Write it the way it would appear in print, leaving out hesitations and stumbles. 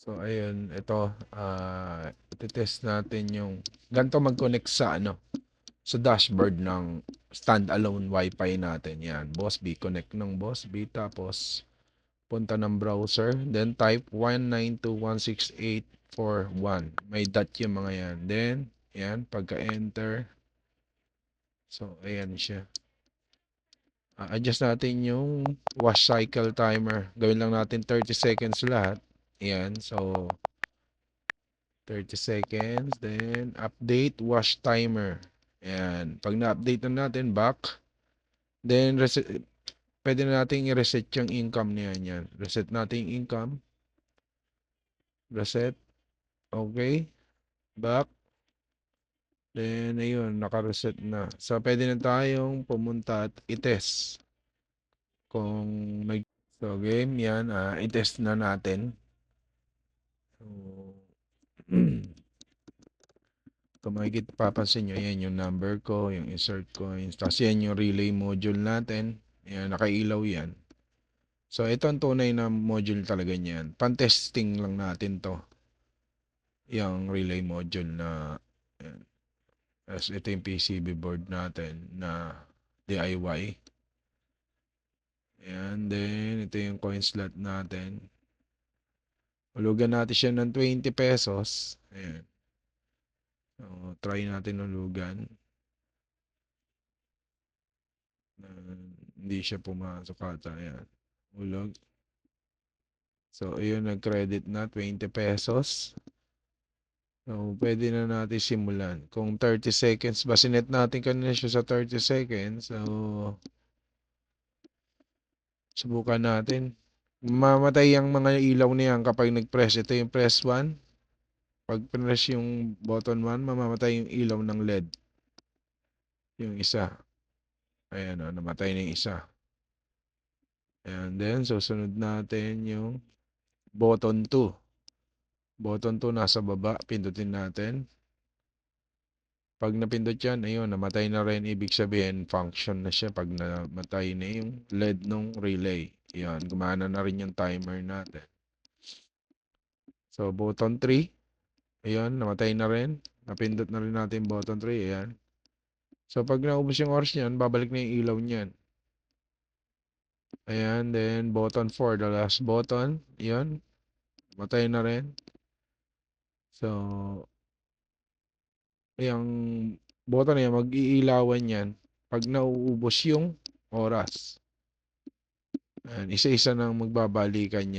So, ayun, ito, iti-test natin yung ganito mag-connect sa sa dashboard ng standalone Wi-Fi natin. Yan, Boss B, connect ng Boss B, tapos punta ng browser, then type 192.168.4.1. May dot yung mga yan. Then, yan, pagka-enter, so, ayan siya. Adjust natin yung wash cycle timer. Gawin lang natin 30 seconds lahat. Ayan, so 30 seconds, then update wash timer. Ayan, pag na-update na natin, back. Then pwede na natin i-reset yung income niya yan. Reset natin yung income. Reset. Okay. Back. Then, ayun, naka-reset na. So, pwede na tayong pumunta at i-test. Kung may... So, game, yan. I-test na natin. So, kung makikita, papansin nyo, yan yung number ko, yung insert coins. Tapos yan yung relay module natin. Yan, nakailaw yan. So, ito ang tunay na module talaga niyan. Pan-testing lang natin to. Yung relay module na, yan. As ito yung PCB board natin na DIY. Ayan, then ito yung coin slot natin. Hulugan natin siya ng 20 pesos. Ayan. So, try natin hulugan. Hindi siya pumasok ata. Ayan. Hulog. So, ayun, nag-credit na 20 pesos. So, pwede na natin simulan. Kung 30 seconds, basinet natin kanina siya sa 30 seconds. So, subukan natin. Mamatay ang mga ilaw niyan kapag nag-press. Ito yung press 1. Pag press yung button 1, mamamatay yung ilaw ng LED. Yung isa. Ayan o, namatay na yung isa. And then, susunod natin yung button 2. Button 2 nasa baba. Pindutin natin. Pag napindot yan, ayun, namatay na rin. Ibig sabihin, function na siya pag namatay na yung LED nung relay. Yan, gumana na rin yung timer natin. So, button 3. Ayun, namatay na rin. Napindot na rin natin button 3. Ayan. So, pag naubos yung oras niyan, babalik na yung ilaw niyan. Ayan, then button 4, the last button. Ayan, namatay na rin. So, yung button na yan, mag-iilawan yan pag nauubos yung oras. Ayan, isa-isa nang magbabalikan yan.